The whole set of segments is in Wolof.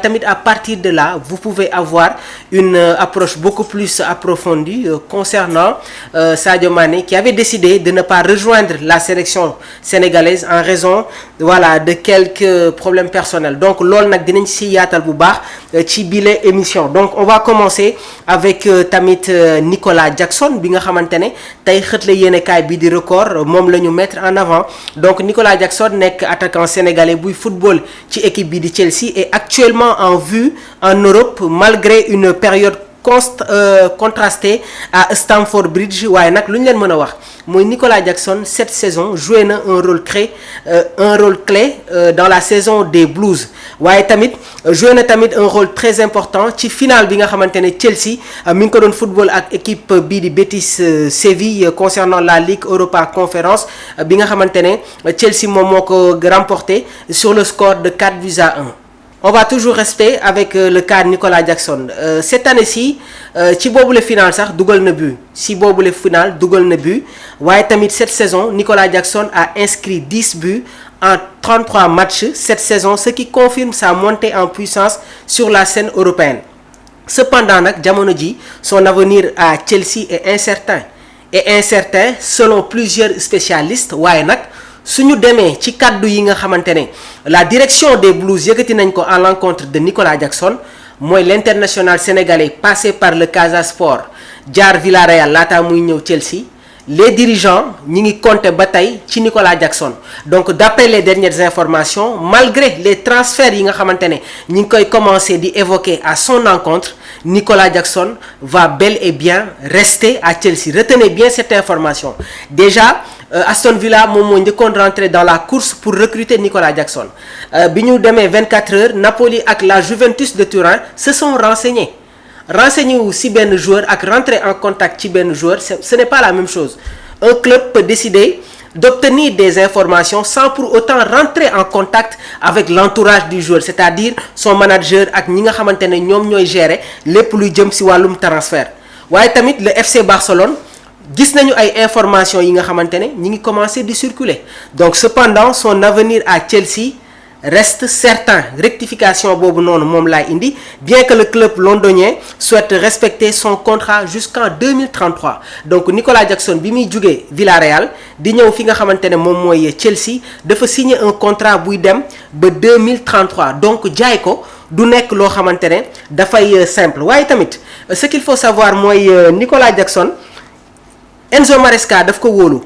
tamit à partir de là vous pouvez avoir une approche beaucoup plus approfondie concernant Sadio Mané qui avait décidé de ne pas rejoindre la sélection sénégalaise en raison voilà de quelques problèmes personnels. Donc loolu nag dinañ ci yaatal bu baax ci bile émission. Donc on va commencer avec tamit Nicolas Jackson bi nga xamante ne tey xët la yéenekaay bi di Record moom la ñu mettre en avant. Donc Nicolas Jackson nekk attaquant sénégalais buy football ci équipe bi di Chelsea et actuellement en vue en Europe malgré une période contrasté à Stamford Bridge waaye nag lu ñu leen mën a wax mooy Nicolas Jackson cette saison joué na un rôle clé dans la saison des Blues waaye tamit joué na tamit un rôle très important ci finale bi nga xamante ne Chelsea mi ngi ko doon football ak équipe bii di Betis Séville concernant la Ligue Europa Conférence bi nga xamante ne Chelsea moom moo ko remporté sur le score de 4-1. On va toujours rester avec le cas de Nicolas Jackson cette année-ci ci boobule finale sax dugal na but si boobule finale dugal na but waaye tamit cette saison Nicolas Jackson a inscrit 10 buts en 33 matchs cette saison ce qui confirme sa montée en puissance sur la scène européenne. Cependant nag jamono ji son avenir à Chelsea est incertain selon plusieurs spécialistes waaye nag suñu demee ci kàddu yi nga xamante ne la direction des Blues yëkkati nañ ko à l'encontre de Nicolas Jackson mooy l'international sénégalais passé par le Casa Sport jaar Villarreal laataa muy ñëw Chelsea les dirigeants ñi ngi compter ba tey ci Nicolas Jackson. Donc d'après les dernières informations malgré les transferts yi nga xamante ne ñi ngi koy commencer di évoquer à son encontre Nicolas Jackson va bel et bien rester à Chelsea. Retenez bien cette information. Déjà Aston Villa moom moo njëkkoon rentrer dans la course pour recruter Nicolas Jackson bi ñu demee 24 heures Napoli ak la Juventus de Turin se sont renseignés wu si benn joueur ak rentrer en contact ci benn joueur ce n'est pas la même chose. Un club peut décider d'obtenir des informations sans pour autant rentrer en contact avec l'entourage du joueur, c'est-à-dire son manager ak ñi nga xamante ne ñoom ñooy gérer lépp luy jëm si wàllum transfert. Waaye tamit le FC Barcelone gis nañu ay informations yi nga xamante ne ñi ngi commencer di circuler. Donc cependant son avenir à Chelsea reste certain. Rectification boobu noonu moom laay indi bien que le club londonien souhaite respecter son contrat jusqu'en 2033. Donc Nicolas Jackson bi muy jugee Villarreal di ñëw fi nga xamante ne moom mooy Chelsea dafa signer un contrat buy dem ba 2033 donc jaay ko du nekk loo xamante ne dafay simple. Waaye tamit ce qu'il faut savoir mooy Nicolas Jackson Enzo Maresca daf ko wóolu.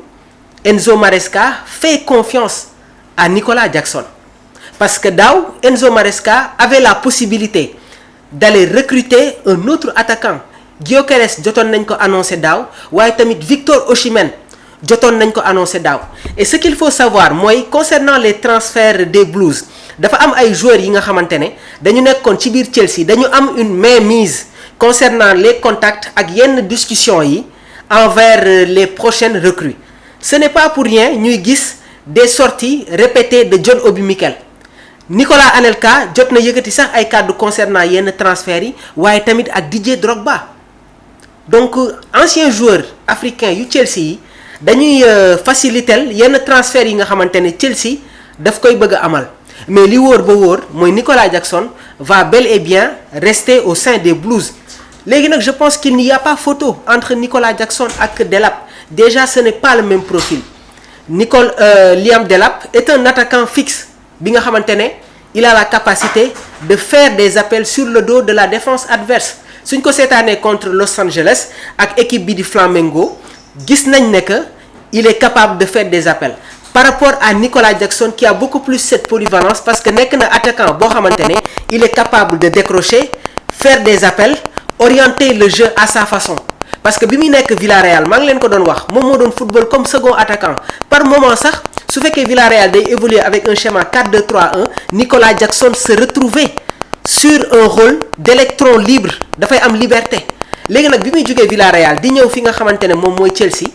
Enzo Maresca fait confiance à Nicolas Jackson. Parce que daaw Enzo Maresca avait la possibilité d'aller recruter un autre attaquant Gyökeres jotoon nañ ko annoncé daaw waaye tamit Victor Osimhen jotoon nañ ko annoncé daaw. Et ce qu'il faut savoir mooy concernant les transferts des Blues dafa am ay joueurs yi nga xamante ne dañu nekkoon ci biir Chelsea dañu am une mainmise concernant les contacts ak yenn discussions yi envers les prochaines recrues. Ce n'est pas pour rien ñuy gis des sorties répétées de John Obi Mikel. Nicolas Anelka jot na yëkkati sax ay kàddu concernant yenn transferts yi waaye tamit ak Didier Drogba. Donc anciens joueurs africains yu Chelsea yi dañuy faciliter yenn transferts yi nga xamante ne Chelsea daf koy bëgg a amal mais li wóor ba wóor mooy Nicolas Jackson va bel et bien rester au sein des Blues. Léegi nag je pense qu'il n'y a pas photo entre Nicolas Jackson ak Delap. Déjà ce n'est pas le même profil. Liam Delap est un attaquant fixe bi nga xamante ne il a la capacité de faire des appels sur le dos de la défense adverse. Suñ ko seetaanee contre Los Angeles ak équipe bi di Flamengo gis nañ ne que il est capable de faire des appels. Par rapport à Nicolas Jackson qui a beaucoup plus cette polyvalence parce que nekk na attaquant boo xamante ne il est capable de décrocher, faire des appels, orienter le jeu à sa façon. Parce que bi muy nekk Villarreal maa ngi leen ko doon wax moom moo doon football comme second attaquant par moment sax su fekkee Villarreal day évoluer avec un schéma 4-2-3-1 Nicolas Jackson se retrouvait sur un rôle d'électron libre dafay am liberté. Léegi nag bi muy jógee Villarreal di ñëw fi nga xamante ne moom mooy Chelsea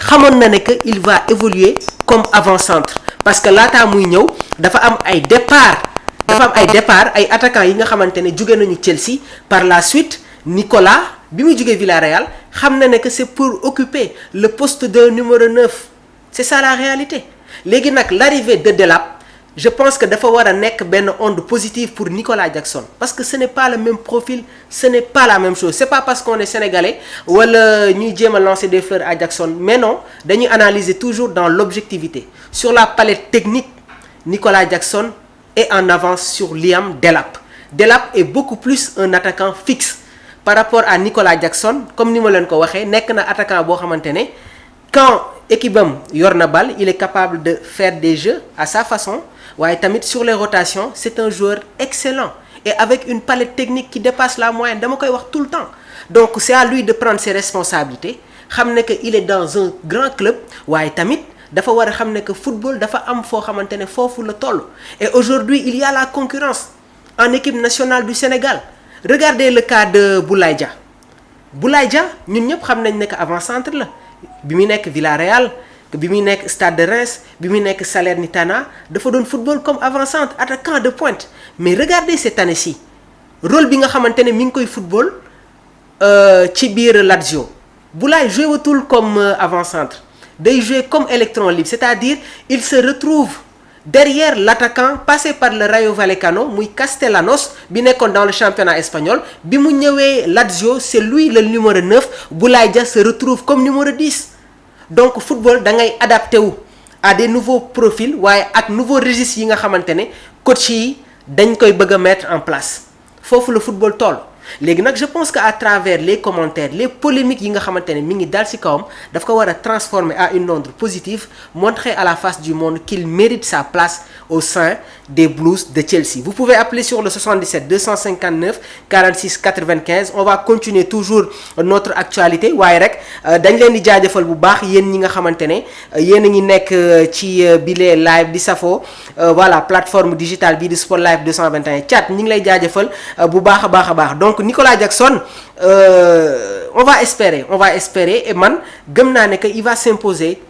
xamoon na ne que il va évoluer comme avant-centre parce que laataa muy ñëw dafa am ay départ ay attaquants yi nga xamante ne jóge nañu Chelsea par la suite Nicolas bi muy jógee Villarreal xam na ne que c'est pour occuper le poste de numéro 9 c'est ça la réalité. Léegi nag l'arrivée de Delap je pense que dafa war a nekk benn onde positive pour Nicolas Jackson parce que ce n'est pas le même profil, ce n'est pas la même chose. C'est pas parce qu'on est sénégalais wala ñuy jéem a lancer des fleurs à Jackson, mais non, dañuy analyser toujours dans l'objectivité. Sur la palette technique, Nicolas Jackson est en avance sur Liam Delap. Delap est beaucoup plus un attaquant fixe par rapport à Nicolas Jackson. Comme ni ma leen ko waxee, nekk na attaquant boo xamante ne quand équipe am yor na balle, il est capable de faire des jeux à sa façon. waaye tamit sur les rotations c'est un joueur excellent et avec une palette technique qui dépasse la moyenne, dama koy wax tout le temps. Donc c'est à lui de prendre ses responsabilités, xam ne que il est dans un grand club, waaye tamit dafa war a xam ne que football dafa am foo xamante ne foofu la toll. Et aujourd'hui il y a la concurrence en équipe nationale du Sénégal. Regardez le cas de Boulaye Dia. Boulaye Dia ñun ñëpp xam nañ ne que avant-centre la bi mu nekk Villarreal, bi muy nekk Stade de Reims, bi muy nekk Salernitana, dafa doon football comme avant-centre, attaquant de pointe. Mais regardez cette année-ci rôle bi nga xamante ne mi ngi koy football ci biir Lazio. Boulaye joué watul comme avant-centre, day jouer comme électron libre, c'est-à-dire il se retrouve derrière l'attaquant passé par le Rayo Vallecano muy Castellanos bi nekkoon dans le championnat espagnol. Bi mu ñëwee Lazio, c'est lui le numéro 9. Boulaye Dia se retrouve comme numéro 10. Donc football da ngay adapté wu à des nouveaux profils waaye ak nouveaux registres yi nga xamante ne coach yi dañ koy bëgg a mettre en place. Foofu le football toll. Léegi nag je pense que à travers les commentaires, les polémiques yi nga xamante ne mi ngi dal ci kawam, daf ko war a transformer à une onde positive, montrer à la face du monde qu'il mérite sa place au sein des Blues de Chelsea. Vous pouvez appeler sur le 77 259 46 95. On va continuer toujours notre actualité waaye rek dañ leen di jaajëfal bu baax yéen ñi nga xamante ne yéen a ngi nekk ci bile live di safo voilà plateforme digitale bii di Sport Live 221. Chat ñi ngi lay jaajëfal bu baax a baax. Donc Nicolas Jackson, on va espérer et man gëm naa ne que il va s'imposer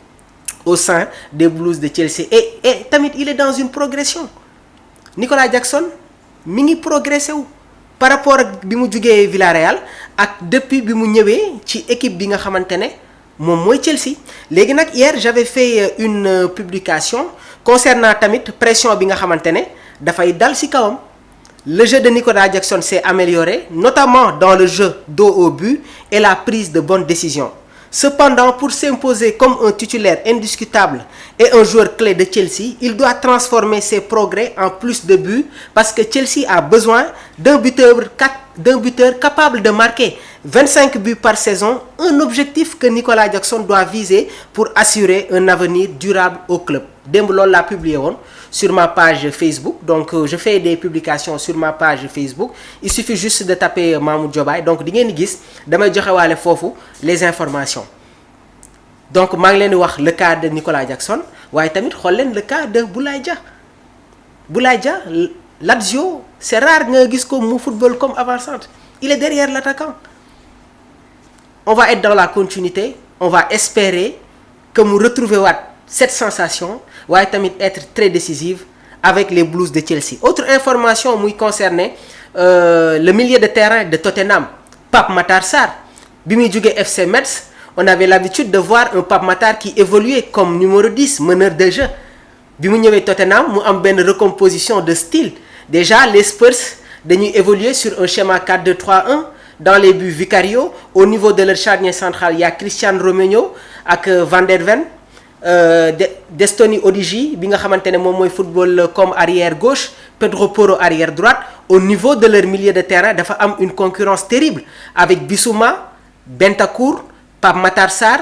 au sein des Blues de Chelsea et tamit il est dans une progression. Nicolas Jackson mi ngi progressé wu par rapport ak bi mu jugee Villarreal ak depuis bi mu ñëwee ci équipe bi nga xamante ne moom mooy Chelsea. Léegi nag hier j'avais fait une publication concernant tamit pression bi nga xamante ne dafay dal ci kawam. Le jeu de Nicolas Jackson s'est amélioré, notamment dans le jeu dos au but et la prise de bonnes décisions. Cependant, pour s'imposer comme un titulaire indiscutable et un joueur clé de Chelsea, il doit transformer ses progrès en plus de buts parce que Chelsea a besoin d'un buteur capable de marquer 25 buts par saison, un objectif que Nicolas Jackson doit viser pour assurer un avenir durable au club. Démb loolu laa publié woon sur ma page Facebook, donc je fais des publications sur ma page Facebook. Il suffit juste de taper Mamoud Diobaye, donc di ngeen di gis damay joxewaale foofu les informations. Donc maa ngi leen di wax le cas de Nicolas Jackson waaye tamit xool leen le cas de Boulaye Dia. Boulaye Dia Lazio, c'est rare nga gis ko mu football comme avant-centre, il est derrière l'attaquant. On va être dans la continuité, on va espérer que mu retrouver waat cette sensation waaye tamit être très décisive avec les Blues de Chelsea. Autre information muy concerner le milieu de terrain de Tottenham, Pape Matar Sarr. Bi muy jógee FC Metz, on avait l'habitude de voir un Pape Matar qui évoluait comme numéro 10, meneur de jeu. Bi mu ñëwee Tottenham mu am benn recomposition de style. Déjà les Spurs dañuy évoluer sur un schéma 4-2-3-1. Dans les buts Vicario, au niveau de leur charnière centrale, il y a Christian Romero ak Van der Ven. Destoni Odigi bi nga xamante ne moom mooy football comme arrière gauche, Pedro Porro arrière droite. Au niveau de leur milieu de terrain dafa am une concurrence terrible avec Bissouma, Bentancur, Pape Matar Sarr.